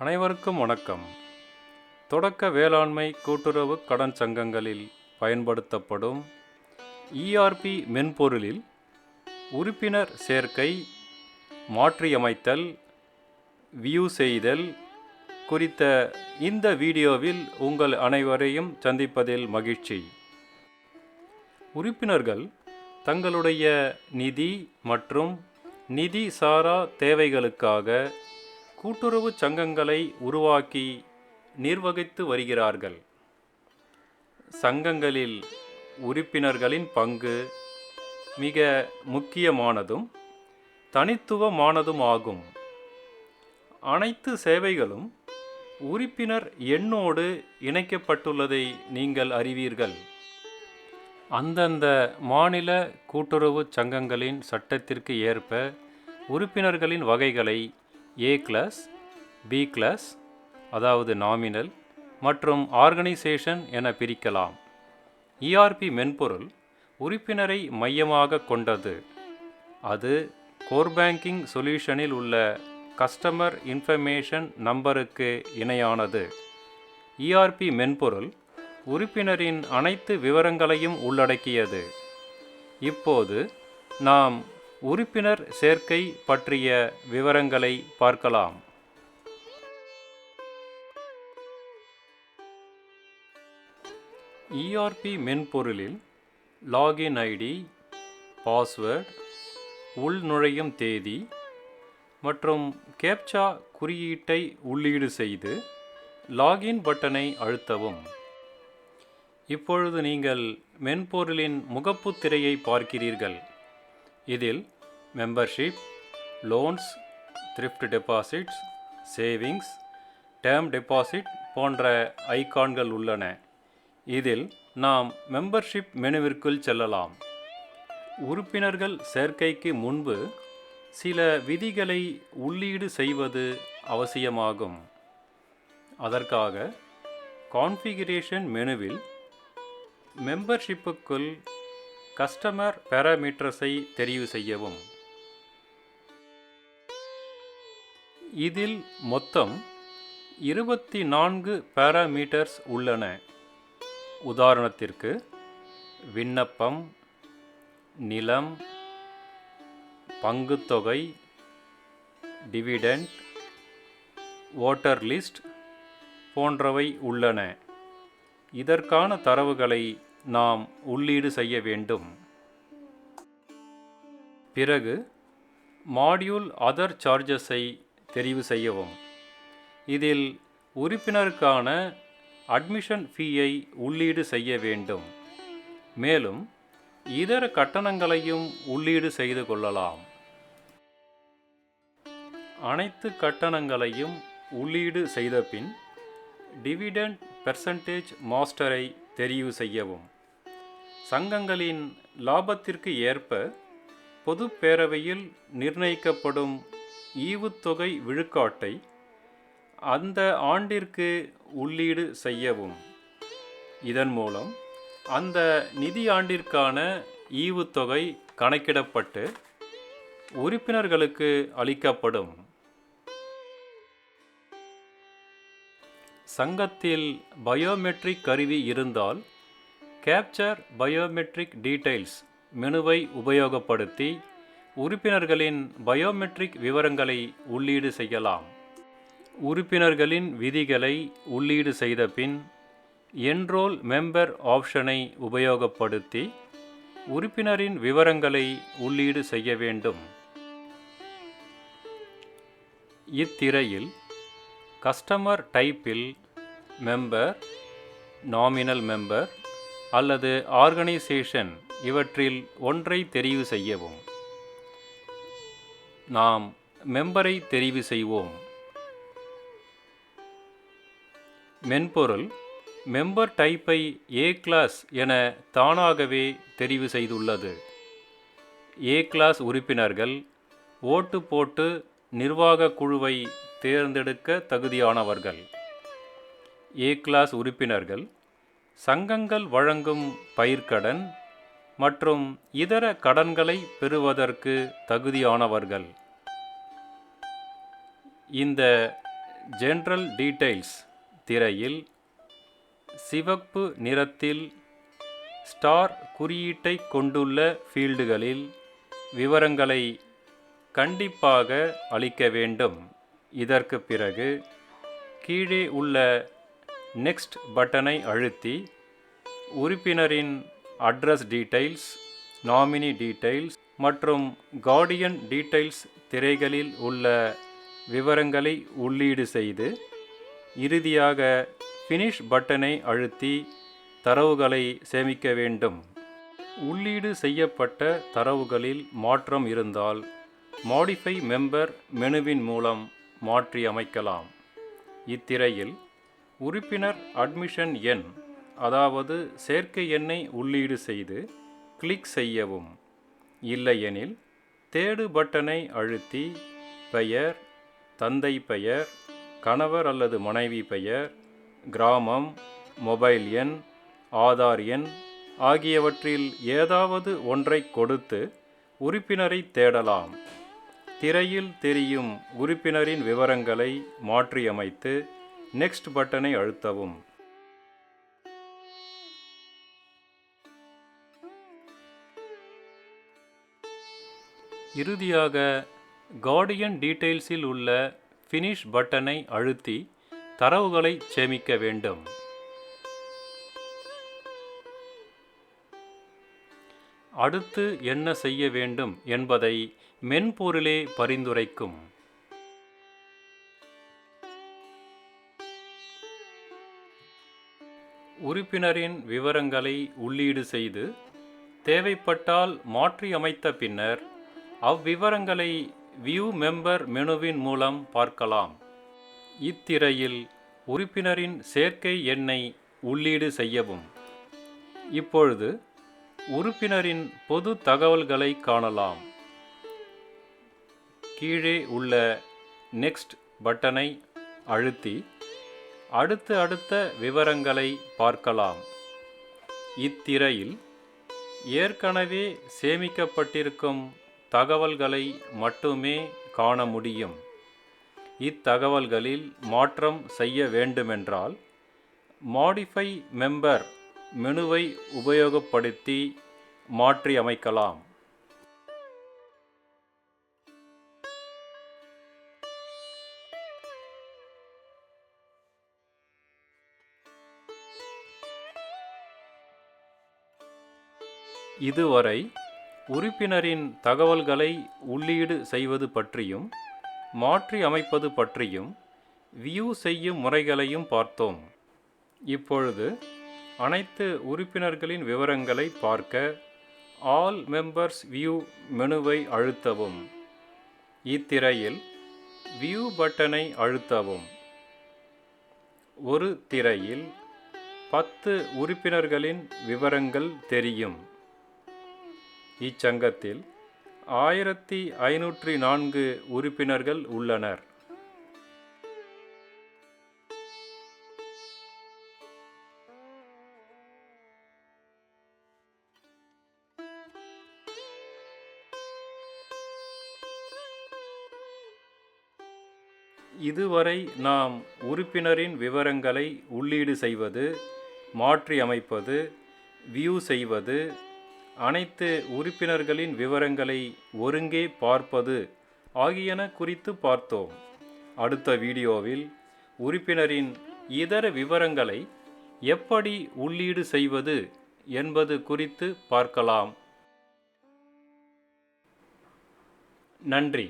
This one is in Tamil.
அனைவருக்கும் வணக்கம். தொடக்க வேளாண்மை கூட்டுறவு கடன் சங்கங்களில் பயன்படுத்தப்படும் ERP மென்பொருளில் உறுப்பினர் சேர்க்கை, மாற்றியமைத்தல், வியூ செய்தல் குறித்த இந்த வீடியோவில் உங்கள் அனைவரையும் சந்திப்பதில் மகிழ்ச்சி. உறுப்பினர்கள் தங்களுடைய நிதி மற்றும் நிதி சாரா தேவைகளுக்காக கூட்டுறவு சங்கங்களை உருவாக்கி நிர்வகித்து வருகிறார்கள். சங்கங்களில் உறுப்பினர்களின் பங்கு மிக முக்கியமானதும் தனித்துவமானதும் ஆகும். அனைத்து சேவைகளும் உறுப்பினர் எண்ணோடு இணைக்கப்பட்டுள்ளதை நீங்கள் அறிவீர்கள். அந்தந்த மாநில கூட்டுறவு சங்கங்களின் சட்டத்திற்கு ஏற்ப உறுப்பினர்களின் வகைகளை A கிளாஸ், B கிளாஸ், அதாவது நாமினல் மற்றும் ஆர்கனைசேஷன் என பிரிக்கலாம். ERP மென்பொருள் உறுப்பினரை மையமாக கொண்டது. அது கோர் பேங்கிங் சொல்யூஷனில் உள்ள கஸ்டமர் இன்ஃபர்மேஷன் நம்பருக்கு இணையானது. ERP மென்பொருள் உறுப்பினரின் அனைத்து விவரங்களையும் உள்ளடக்கியது. இப்போது நாம் உறுப்பினர் சேர்க்கை பற்றிய விவரங்களை பார்க்கலாம். ERP மென்பொருளில் லாகின் ஐடி, பாஸ்வேர்டு, உள்நுழையும் தேதி மற்றும் கேப்சா குறியீட்டை உள்ளீடு செய்து லாகின் பட்டனை அழுத்தவும். இப்பொழுது நீங்கள் மென்பொருளின் முகப்பு திரையை பார்க்கிறீர்கள். இதில் membership, loans, thrift deposits, savings, term deposit போன்ற ஐகான்கள் உள்ளன. இதில் நாம் மெம்பர்ஷிப் மெனுவிற்குள் செல்லலாம். உறுப்பினர்கள் சேர்க்கைக்கு முன்பு சில விதிகளை உள்ளீடு செய்வது அவசியமாகும். அதற்காக கான்ஃபிகரேஷன் மெனுவில் மெம்பர்ஷிப்புக்குள் கஸ்டமர் பாராமீட்டர்ஸை தெரிவு செய்யவும். இதில் மொத்தம் 24 பாராமீட்டர்ஸ் உள்ளன. உதாரணத்திற்கு விண்ணப்பம், நிலம், பங்குத்தொகை, டிவிடெண்ட், வோட்டர் லிஸ்ட் போன்றவை உள்ளன. இதற்கான தரவுகளை நாம் உள்ளீடு செய்ய வேண்டும். பிறகு மாடியூல் அதர் சார்ஜஸை தெரிவு செய்யவும். இதில் உறுப்பினருக்கான அட்மிஷன் ஃபீயை உள்ளீடு செய்ய வேண்டும். மேலும் இதர கட்டணங்களையும் உள்ளீடு செய்து கொள்ளலாம். அனைத்து கட்டணங்களையும் உள்ளீடு செய்த பின் டிவிடெண்ட் பெர்சன்டேஜ் மாஸ்டரை தெரிவு செய்யவும். சங்கங்களின் லாபத்திற்கு ஏற்ப பொது பேரவையில் நிர்ணயிக்கப்படும் ஈவுத்தொகை விழுக்காட்டை அந்த ஆண்டிற்கு உள்ளீடு செய்யவும். இதன் மூலம் அந்த நிதி ஆண்டிற்கான ஈவுத்தொகை கணக்கிடப்பட்டு உறுப்பினர்களுக்கு அளிக்கப்படும். சங்கத்தில் பயோமெட்ரிக் கருவி இருந்தால் கேப்சர் பயோமெட்ரிக் டீடைல்ஸ் மெனுவை உபயோகப்படுத்தி உறுப்பினர்களின் பயோமெட்ரிக் விவரங்களை உள்ளீடு செய்யலாம். உறுப்பினர்களின் விதிகளை உள்ளீடு செய்த பின் என்ரோல் மெம்பர் ஆப்ஷனை உபயோகப்படுத்தி உறுப்பினரின் விவரங்களை உள்ளீடு செய்ய வேண்டும். இத்திரையில் கஸ்டமர் டைப்பில் மெம்பர், நாமினல் மெம்பர் அல்லது ஆர்கனைசேஷன் இவற்றில் ஒன்றை தெரிவு செய்யவும். நாம் மெம்பரை தெரிவு செய்வோம். மென்பொருள் மெம்பர் டைப்பை A கிளாஸ் என தானாகவே தெரிவு செய்துள்ளது. A கிளாஸ் உறுப்பினர்கள் ஓட்டு போட்டு நிர்வாக குழுவை தேர்ந்தெடுக்க தகுதியானவர்கள். A கிளாஸ் உறுப்பினர்கள் சங்கங்கள் வழங்கும் பயிர்க்கடன் மற்றும் இதர கடன்களை பெறுவதற்கு தகுதியானவர்கள். இந்த ஜெனரல் டீடைல்ஸ் திரையில் சிவப்பு நிறத்தில் ஸ்டார் குறியீட்டை கொண்டுள்ள ஃபீல்டுகளில் விவரங்களை கண்டிப்பாக அளிக்க வேண்டும். இதற்கு பிறகு கீழே உள்ள நெக்ஸ்ட் பட்டனை அழுத்தி உறுப்பினரின் அட்ரஸ் டீடைல்ஸ், நாமினி டீடைல்ஸ் மற்றும் கார்டியன் டீடைல்ஸ் திரைகளில் உள்ள விவரங்களை உள்ளீடு செய்து இறுதியாக ஃபினிஷ் பட்டனை அழுத்தி தரவுகளை சேமிக்க வேண்டும். உள்ளீடு செய்யப்பட்ட தரவுகளில் மாற்றம் இருந்தால் மாடிஃபை மெம்பர் மெனுவின் மூலம் மாற்றி அமைக்கலாம். இத்திரையில் உறுப்பினர் அட்மிஷன் எண், அதாவது சேர்க்கை எண்ணை உள்ளீடு செய்து கிளிக் செய்யவும். இல்லையெனில் தேடு பட்டனை அழுத்தி பெயர், தந்தை பெயர், கணவர் அல்லது மனைவி பெயர், கிராமம், மொபைல் எண், ஆதார் எண் ஆகியவற்றில் ஏதாவது ஒன்றை கொடுத்து உறுப்பினரை தேடலாம். திரையில் தெரியும் உறுப்பினரின் விவரங்களை மாற்றியமைத்து நெக்ஸ்ட் பட்டனை அழுத்தவும். இறுதியாக கார்டியன் டீடைல்ஸில் உள்ள ஃபினிஷ் பட்டனை அழுத்தி தரவுகளை சேமிக்க வேண்டும். அடுத்து என்ன செய்ய வேண்டும் என்பதை மென்பொருளே பரிந்துரைக்கும். உறுப்பினரின் விவரங்களை உள்ளீடு செய்து தேவைப்பட்டால் மாற்றி அமைத்த பின்னர் அவ்விவரங்களை வியூ மெம்பர் மெனுவின் மூலம் பார்க்கலாம். இத்திரையில் உறுப்பினரின் சேர்க்கை எண்ணை உள்ளீடு செய்யவும். இப்பொழுது உறுப்பினரின் பொது தகவல்களை காணலாம். கீழே உள்ள நெக்ஸ்ட் பட்டனை அழுத்தி அடுத்த விவரங்களை பார்க்கலாம். இத்திரையில் ஏற்கனவே சேமிக்கப்பட்டிருக்கும் தகவல்களை மட்டுமே காண முடியும். இத்தகவல்களில் மாற்றம் செய்ய வேண்டுமென்றால் மாடிஃபை மெம்பர் மெனுவை உபயோகப்படுத்தி மாற்றி அமைக்கலாம். இதுவரை உறுப்பினரின் தகவல்களை உள்ளீடு செய்வது பற்றியும் மாற்றி அமைப்பது பற்றியும் வியூ செய்யும் முறைகளையும் பார்த்தோம். இப்பொழுது அனைத்து உறுப்பினர்களின் விவரங்களை பார்க்க ஆல் மெம்பர்ஸ் வியூ மெனுவை அழுத்தவும். இத்திரையில் வியூ பட்டனை அழுத்தவும். ஒரு திரையில் 10 உறுப்பினர்களின் விவரங்கள் தெரியும். இச்சங்கத்தில் 1504 உறுப்பினர்கள் உள்ளனர். இதுவரை நாம் உறுப்பினரின் விவரங்களை உள்ளீடு செய்வது, மாற்றி அமைப்பது, வியூ செய்வது, அனைத்து உறுப்பினர்களின் விவரங்களை ஒருங்கே பார்ப்பது ஆகியன குறித்து பார்த்தோம். அடுத்த வீடியோவில் உறுப்பினரின் இதர விவரங்களை எப்படி உள்ளீடு செய்வது என்பது குறித்து பார்க்கலாம். நன்றி.